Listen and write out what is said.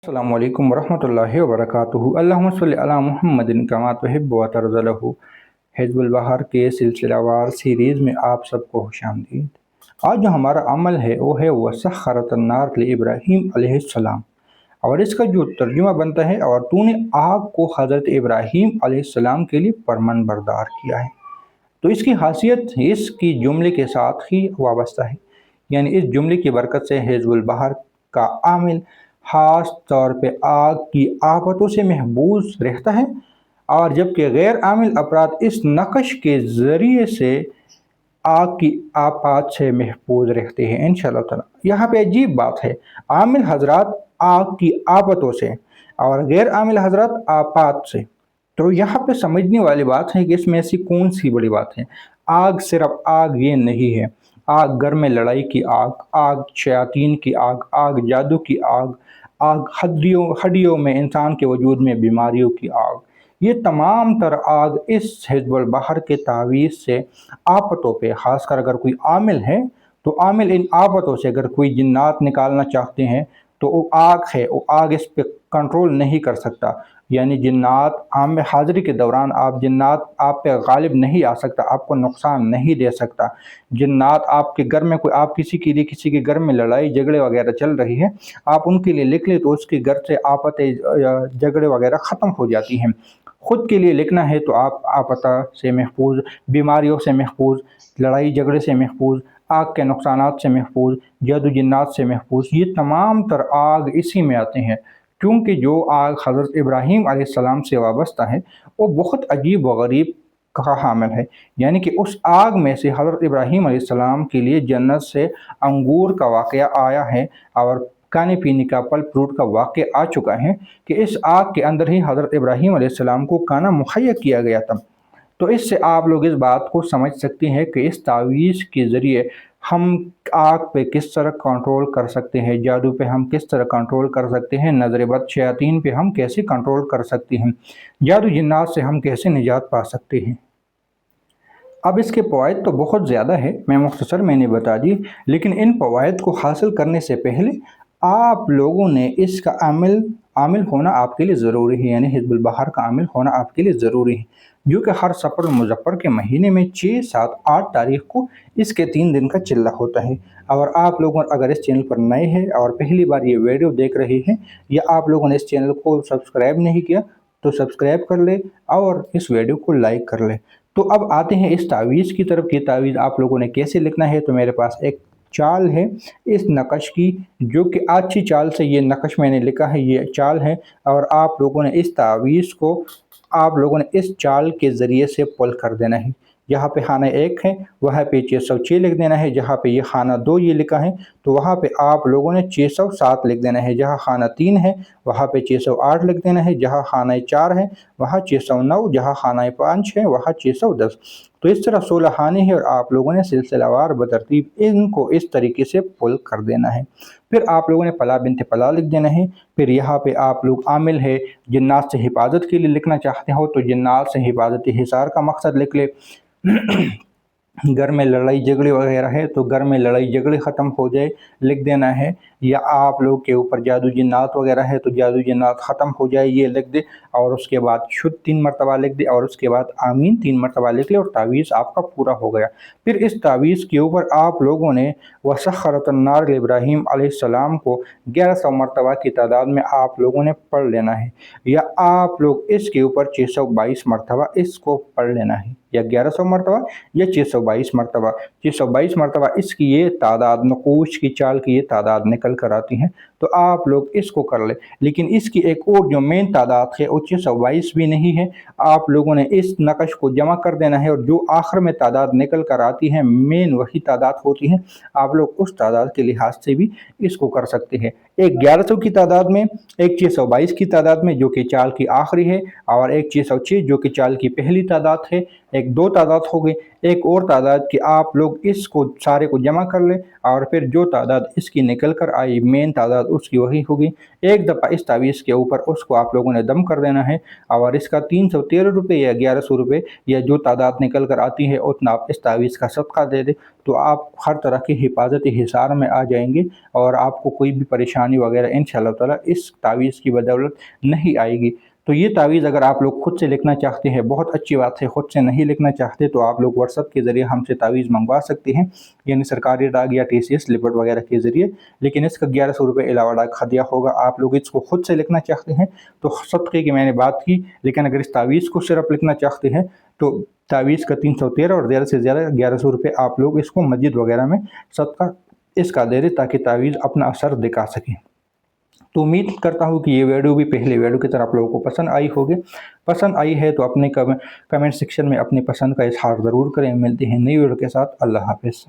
अस्सलामु अलैकुम वरहमतुल्लाहि वबरकातुहू। अल्लाहुम्मा सल्लि अला मुहम्मदिन कमा तुहिब्बु व तर्ज़ुहू। हिज़्बुल बहर के सिलसिलावार सीरीज़ में आप सबको खुशामदीद। आज जो हमारा अमल है वो है वसख़्ख़रतन्नार लिइब्राहीम अलैहिस्सलाम, और इसका जो तर्जुमा बनता है और तूने आग को हज़रत इब्राहीम अलैहिस्सलाम के लिए फरमान बरदार किया है। तो इसकी खासियत इसकी जुमले के साथ ही वाबस्ता है, यानी इस जुमले की बरकत से हिज़्बुल बहर का आमिल ख़ास तौर पे आग की आफतों से महफूज रहता है, और जबकि गैर आमिल अफराद इस नक़श के ज़रिए से आग की आफत से महफूज रहते हैं इंशाअल्लाह ताला। यहाँ पे अजीब बात है, आमिल हजरात आग की आफतों से और गैर आमिल हजरात आफत से। तो यहाँ पे समझने वाली बात है कि इसमें ऐसी कौन सी बड़ी बात है। आग सिर्फ आग ये नहीं है, आग घर में लड़ाई की आग, आग शयातीन की आग, आग जादू की आग, आग हड्डियों में इंसान के वजूद में बीमारियों की आग, ये तमाम तर आग इस हिज़्बुल बहर के तावीज़ से आफतों पे, ख़ासकर अगर कोई आमिल है तो आमिल इन आफतों से अगर कोई जिन्नात निकालना चाहते हैं तो वो आग है, वो आग इस पे कंट्रोल नहीं कर सकता। यानी जिन्नात आम में हाज़िरी के दौरान जिन्नात आप पे गालिब नहीं आ सकता, आपको नुकसान नहीं दे सकता। जिन्नात आपके घर में कोई, आप किसी के लिए किसी के घर में लड़ाई झगड़े वगैरह चल रही है, आप उनके लिए लिख ले तो उसके घर से आफतें झगड़े वगैरह ख़त्म हो जाती हैं। ख़ुद के लिए लिखना है तो आप आपदा से महफूज, बीमारियों से महफूज, लड़ाई झगड़े से महफूज, आग के नुकसानात से महफूज, जादू जिन्नात से महफूज, ये तमाम तर आग इसी में आते हैं। क्योंकि जो आग हज़रत इब्राहीम अलैहिस्सलाम से वाबस्ता है वो बहुत अजीब व गरीब का हामिल है, यानी कि उस आग में से हज़रत इब्राहीम अलैहिस्सलाम के लिए जन्नत से अंगूर का वाक़या आया है और खाने पीने का फल फ्रूट का वाक़या आ चुका है कि इस आग के अंदर ही हज़रत इब्राहीम अलैहिस्सलाम को खाना मुहैया किया गया था। तो इससे आप लोग इस बात को समझ सकते हैं कि इस तावीज़ के ज़रिए हम आग पे किस तरह कंट्रोल कर सकते हैं, जादू पे हम किस तरह कंट्रोल कर सकते हैं, नज़र बद शयातीन पे हम कैसे कंट्रोल कर सकते हैं, जादू जिन्नात से हम कैसे निजात पा सकते हैं। अब इसके फ़वाइद तो बहुत ज़्यादा है, मैं मुख्तसर मैंने बता दी, लेकिन इन फ़वाइद को हासिल करने से पहले आप लोगों ने इसका आमिल होना आपके लिए ज़रूरी है, यानी हिज़्बुल बहर का आमिल होना आपके लिए ज़रूरी है, जो कि हर सफ़र मुज़फ़्फ़र के महीने में 6, 7, 8 तारीख़ को इसके 3 दिन का चिल्ला होता है। और आप लोगों अगर इस चैनल पर नए हैं और पहली बार ये वीडियो देख रहे हैं, या आप लोगों ने इस चैनल को सब्सक्राइब नहीं किया तो सब्सक्राइब कर ले और इस वीडियो को लाइक कर ले। तो अब आते हैं इस तावीज़ की तरफ कि तावीज़ आप लोगों ने कैसे लिखना है। तो मेरे पास एक चाल है इस नक़श की, जो कि अच्छी चाल से ये नक़श मैंने लिखा है, ये चाल है, और आप लोगों ने इस तावीज़ को इस चाल के ज़रिए से पुल कर देना है। जहाँ पे खाना 1 है वहाँ पे 606 लिख देना है, जहाँ पे ये खाना 2 ये लिखा है तो वहाँ पे आप लोगों ने 607 लिख देना है, जहाँ खाना 3 है वहाँ पे 608 लिख देना है, जहाँ खाना 4 है वहाँ 609, जहाँ खाना 5 है वहाँ 610। तो इस तरह 16 खाने हैं और आप लोगों ने सिलसिलावार बतरतीब इनको इस तरीके से पुल कर देना है। फिर आप लोगों ने पला बिनते पला लिख देना है। फिर यहाँ पे आप लोग आमिल है जिन्नात से हिफाजत के लिए लिखना चाहते हो तो जिन्नात से हिफाजत हिसार का मकसद लिख ले। घर में लड़ाई झगड़े वगैरह है तो घर में लड़ाई झगड़े ख़त्म हो जाए लिख देना है, या आप लोग के ऊपर जादू जिन्नात वगैरह है तो जादू जिन्नात ख़त्म हो जाए ये लिख दे, और उसके बाद शुद्ध 3 मरतबा लिख दे, और उसके बाद आमीन 3 मरतबा लिख ले, और तावीज़ आपका पूरा हो गया। फिर इस तावीज़ के ऊपर आप लोगों ने वसख़्ख़रतन्नार इब्राहीम अलैहिस्सलाम को 1100 मरतबा की तादाद में आप लोगों ने पढ़ लेना है, या आप लोग इसके ऊपर 622 मरतबा इसको पढ़ लेना है, या 1100 मरतबा या 622 मरतबा। 622 मरतबा इसकी ये तादाद नक़ूश की चाल की ये तादाद निकल कर आती है, तो आप लोग इसको कर ले। लेकिन इसकी एक और जो मेन तादाद है वो 622 भी नहीं है, आप लोगों ने इस नक़श को जमा कर देना है और जो आखिर में तादाद निकल कर आती है मेन वही तादाद होती है, आप लोग उस तादाद के लिहाज से भी इसको कर सकते हैं। एक 1100 की तादाद में, एक 622 की तादाद में जो कि चाल की आखिरी है, और एक 606 जो कि चाल की पहली तादाद है। एक 2 तादाद हो गई, ایک اور تعداد کہ آپ لوگ اس کو سارے کو جمع کر لیں اور پھر جو تعداد اس کی نکل کر آئی مین تعداد اس کی وہی ہوگی۔ ایک دفعہ اس تعویذ کے اوپر اس کو آپ لوگوں نے دم کر دینا ہے اور اس کا 313 روپے یا 1100 روپے یا جو تعداد نکل کر آتی ہے اتنا آپ اس تعویذ کا صدقہ دے دیں، تو آپ ہر طرح کی حفاظتی حصار میں آ جائیں گے اور آپ کو کوئی بھی پریشانی وغیرہ انشاءاللہ تعالیٰ اس تعویذ کی بدولت نہیں آئے گی۔ تو یہ تعویذ اگر آپ لوگ خود سے لکھنا چاہتے ہیں، بہت اچھی بات ہے، خود سے نہیں لکھنا چاہتے تو آپ لوگ واٹس ایپ کے ذریعے ہم سے تعویذ منگوا سکتے ہیں، یعنی سرکاری ڈاک یا TCS لپٹ وغیرہ کے ذریعے، لیکن اس کا 1100 روپے علاوہ ڈاک خدیہ ہوگا۔ آپ لوگ اس کو خود سے لکھنا چاہتے ہیں تو صدقے کی میں نے بات کی، لیکن اگر اس تعویذ کو صرف لکھنا چاہتے ہیں تو تعویذ کا 313 اور زیادہ سے زیادہ 1100 روپے آپ لوگ اس کو مسجد وغیرہ میں صدقہ اس کا دے دیں تاکہ تعویذ اپنا اثر دکھا سکیں۔ تو امید کرتا ہوں کہ یہ ویڈیو بھی پہلے ویڈیو کی طرح آپ لوگوں کو پسند آئی ہوگی۔ پسند آئی ہے تو اپنے کمنٹ سیکشن میں اپنی پسند کا اظہار ضرور کریں۔ ملتے ہیں نئی ویڈیو کے ساتھ، اللہ حافظ۔